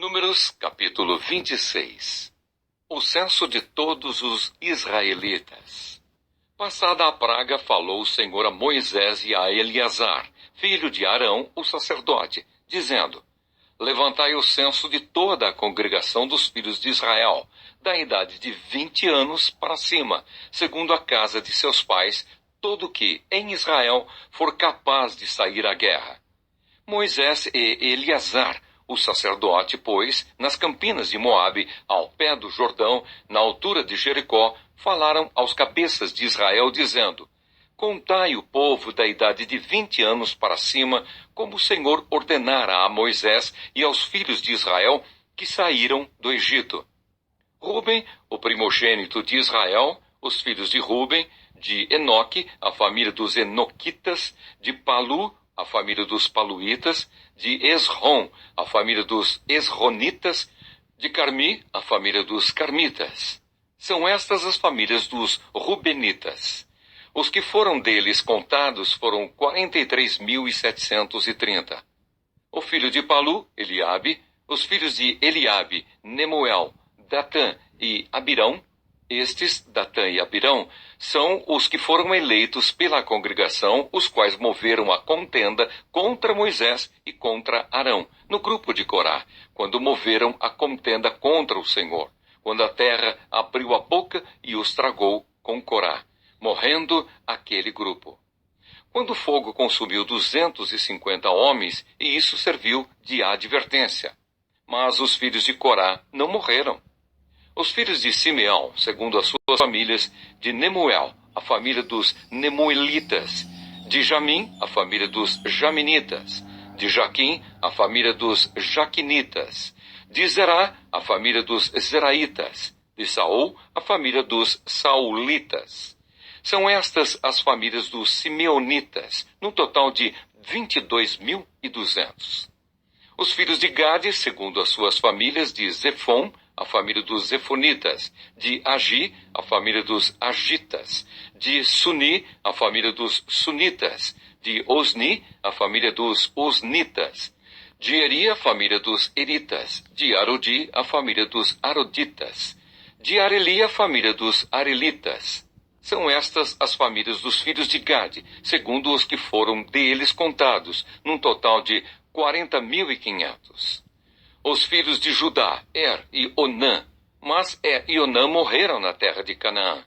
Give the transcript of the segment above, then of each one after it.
Números capítulo 26. O censo de todos os israelitas. Passada a praga, falou o Senhor a Moisés e a Eleazar, filho de Arão, o sacerdote, dizendo: Levantai o censo de toda a congregação dos filhos de Israel, da idade de 20 anos para cima, segundo a casa de seus pais, todo que, em Israel, for capaz de sair à guerra. Moisés e Eleazar, o sacerdote, pois, nas campinas de Moabe, ao pé do Jordão, na altura de Jericó, falaram aos cabeças de Israel, dizendo: Contai o povo da idade de 20 anos para cima, como o Senhor ordenara a Moisés e aos filhos de Israel que saíram do Egito. Ruben, o primogênito de Israel, os filhos de Ruben, de Enoque, a família dos Enoquitas, de Palu, a família dos Paluítas, de Esrom, a família dos Esronitas, de Carmi, a família dos Carmitas. São estas as famílias dos Rubenitas. Os que foram deles contados foram 43.730. O filho de Palu, Eliabe, os filhos de Eliabe, Nemuel, Datã e Abirão. Estes, Datã e Abirão, são os que foram eleitos pela congregação, os quais moveram a contenda contra Moisés e contra Arão, no grupo de Corá, quando moveram a contenda contra o Senhor, quando a terra abriu a boca e os tragou com Corá, morrendo aquele grupo. Quando o fogo consumiu 250 homens, e isso serviu de advertência. Mas os filhos de Corá não morreram. Os filhos de Simeão, segundo as suas famílias, de Nemuel, a família dos Nemuelitas, de Jamim, a família dos Jaminitas, de Jaquim, a família dos Jaquinitas, de Zerá, a família dos Zeraitas, de Saul, a família dos Saulitas. São estas as famílias dos Simeonitas, no total de 22.200. Os filhos de Gade, segundo as suas famílias, de Zefon, a família dos Zefonitas, de Agi, a família dos Agitas, de Suni, a família dos Sunitas, de Osni, a família dos Osnitas, de Eri, a família dos Eritas, de Arodi, a família dos Aroditas, de Areli, a família dos Arelitas. São estas as famílias dos filhos de Gade, segundo os que foram deles contados, num total de 40.500. Os filhos de Judá, e Onã, mas e Onã morreram na terra de Canaã.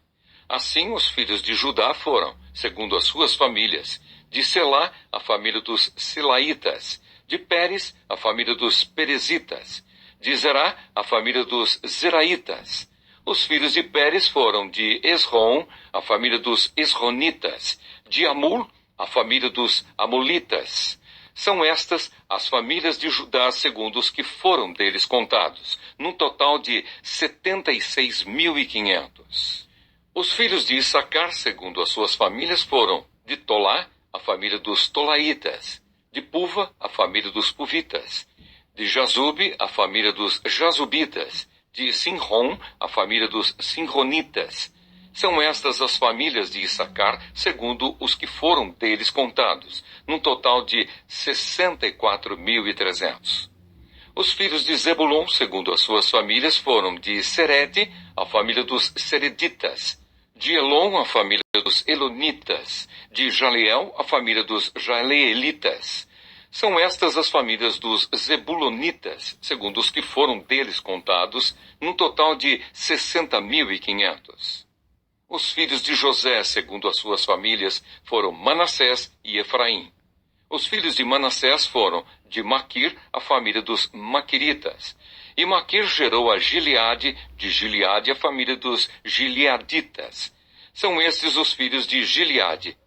Assim os filhos de Judá foram, segundo as suas famílias, de Selá, a família dos Selaitas, de Pérez, a família dos Perezitas, de Zerá, a família dos Zeraitas. Os filhos de Pérez foram de Esrom, a família dos Esronitas, de Amul, a família dos Amulitas. São estas as famílias de Judá segundo os que foram deles contados, num total de 76.500. Os filhos de Issacar, segundo as suas famílias, foram de Tolá, a família dos Tolaitas, de Puva, a família dos Puvitas, de Jazube, a família dos Jazubitas, de Sinrom, a família dos Sinronitas. São estas as famílias de Issacar, segundo os que foram deles contados, num total de 64.300. Os filhos de Zebulon, segundo as suas famílias, foram de Serede, a família dos Sereditas, de Elon, a família dos Elonitas, de Jaleel, a família dos Jaleelitas. São estas as famílias dos Zebulonitas, segundo os que foram deles contados, num total de 60.500. Os filhos de José, segundo as suas famílias, foram Manassés e Efraim. Os filhos de Manassés foram de Maquir, a família dos Maquiritas. E Maquir gerou a Gileade, de Gileade a família dos Gileaditas. São estes os filhos de Gileade.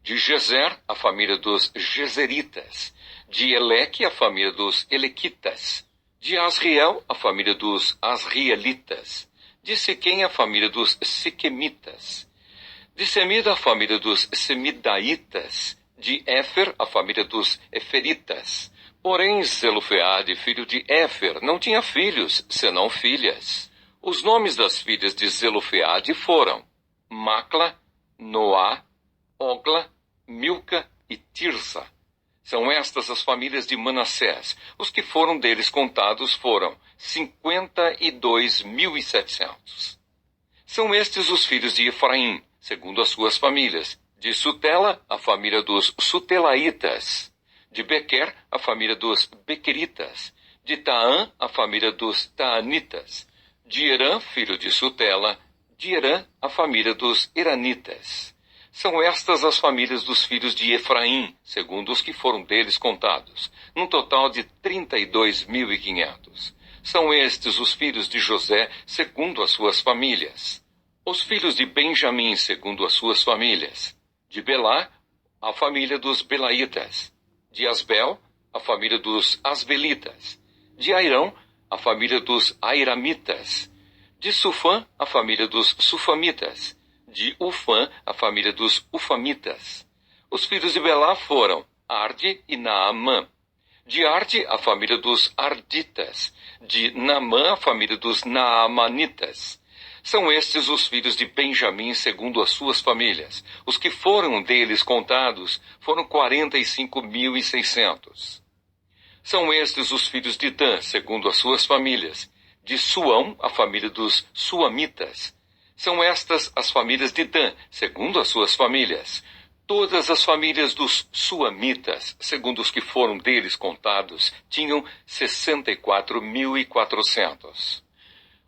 De Gezer, a família dos Gezeritas. De Eleque, a família dos Elequitas. De Asriel, a família dos Asrielitas. De Siquém, a família dos Siquemitas. De Semida, a família dos Semidaitas. De Éfer, a família dos Eferitas. Porém, Zelofeade, filho de Éfer, não tinha filhos, senão filhas. Os nomes das filhas de Zelofeade foram Macla, Noá, Ogla, Milca e Tirsa. São estas as famílias de Manassés. Os que foram deles contados foram 52.700. São estes os filhos de Efraim, segundo as suas famílias. De Sutela, a família dos Sutelaitas. De Bequer, a família dos Bequeritas. De Taã, a família dos Taanitas. De Herã, filho de Sutela. De Herã, a família dos Heranitas. São estas as famílias dos filhos de Efraim, segundo os que foram deles contados, num total de 32.500. São estes os filhos de José, segundo as suas famílias. Os filhos de Benjamim, segundo as suas famílias. De Belá, a família dos Belaitas. De Asbel, a família dos Asbelitas. De Airão, a família dos Airamitas. De Sufã, a família dos Sufamitas. De Ufã, a família dos Ufamitas. Os filhos de Belá foram Arde e Naamã. De Arde, a família dos Arditas. De Naamã, a família dos Naamanitas. São estes os filhos de Benjamim, segundo as suas famílias. Os que foram deles contados foram 45.600. São estes os filhos de Dan, segundo as suas famílias. De Suão, a família dos Suamitas. São estas as famílias de Dan, segundo as suas famílias. Todas as famílias dos Suamitas, segundo os que foram deles contados, tinham 64.400.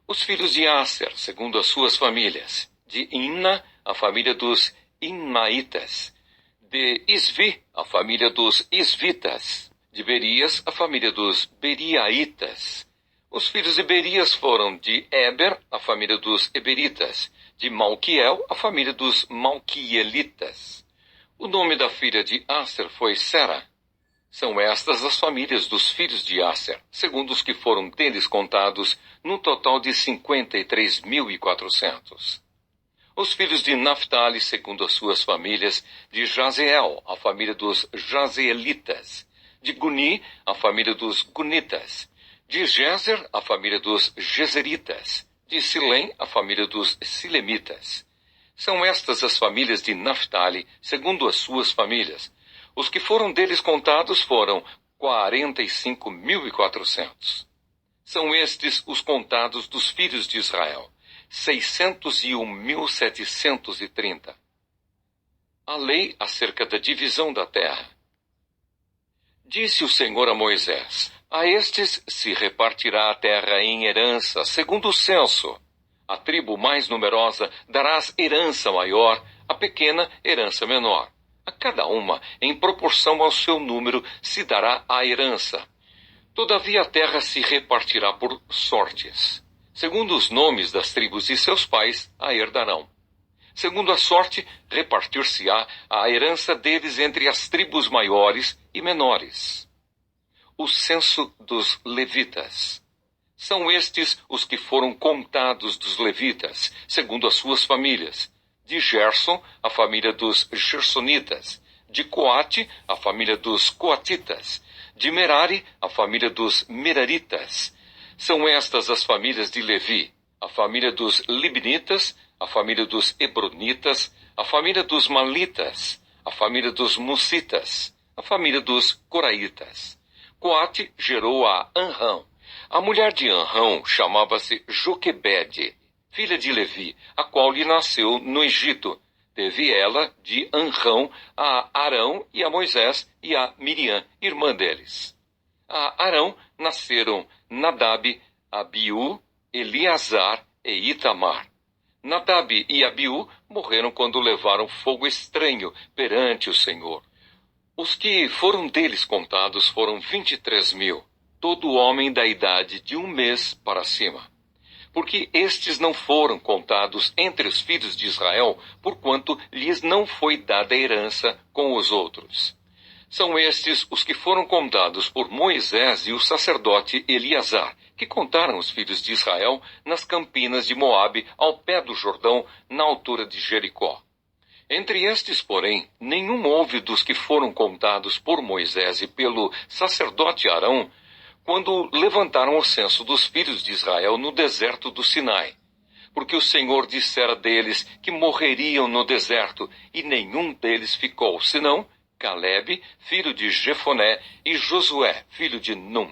Os filhos de Aser, segundo as suas famílias. De Imna, a família dos Imnaitas. De Isvi, a família dos Isvitas. De Berias, a família dos Beriaitas. Os filhos de Berias foram de Eber, a família dos Eberitas. De Malquiel, a família dos Malquielitas. O nome da filha de Aser foi Sera. São estas as famílias dos filhos de Aser, segundo os que foram deles contados, num total de 53.400. Os filhos de Naphtali, segundo as suas famílias, de Jazeel, a família dos Jazeelitas. De Guni, a família dos Gunitas. De Jezer, a família dos Jezeritas. De Silém, a família dos Silemitas. São estas as famílias de Naphtali, segundo as suas famílias. Os que foram deles contados foram 45.400. São estes os contados dos filhos de Israel, 601.730. A lei acerca da divisão da terra. Disse o Senhor a Moisés: a estes se repartirá a terra em herança, segundo o censo. A tribo mais numerosa darás herança maior, a pequena herança menor. A cada uma, em proporção ao seu número, se dará a herança. Todavia a terra se repartirá por sortes. Segundo os nomes das tribos de seus pais, a herdarão. Segundo a sorte, repartir-se-á a herança deles entre as tribos maiores e menores. O censo dos levitas. São estes os que foram contados dos levitas, segundo as suas famílias. De Gerson, a família dos Gersonitas. De Coate, a família dos Coatitas. De Merari, a família dos Meraritas. São estas as famílias de Levi: a família dos Libnitas, a família dos Hebronitas, a família dos Malitas, a família dos Musitas, a família dos Coraitas. Coate gerou a Anrão. A mulher de Anrão chamava-se Joquebede, filha de Levi, a qual lhe nasceu no Egito. Teve ela de Anrão a Arão e a Moisés e a Miriam, irmã deles. A Arão nasceram Nadab, Abiú, Eleazar e Itamar. Nadab e Abiú morreram quando levaram fogo estranho perante o Senhor. Os que foram deles contados foram 23.000, todo homem da idade de 1 mês para cima. Porque estes não foram contados entre os filhos de Israel, porquanto lhes não foi dada herança com os outros. São estes os que foram contados por Moisés e o sacerdote Eleazar, que contaram os filhos de Israel nas campinas de Moabe, ao pé do Jordão, na altura de Jericó. Entre estes, porém, nenhum houve dos que foram contados por Moisés e pelo sacerdote Arão, quando levantaram o censo dos filhos de Israel no deserto do Sinai. Porque o Senhor dissera deles que morreriam no deserto, e nenhum deles ficou, senão Calebe, filho de Jefoné, e Josué, filho de Num.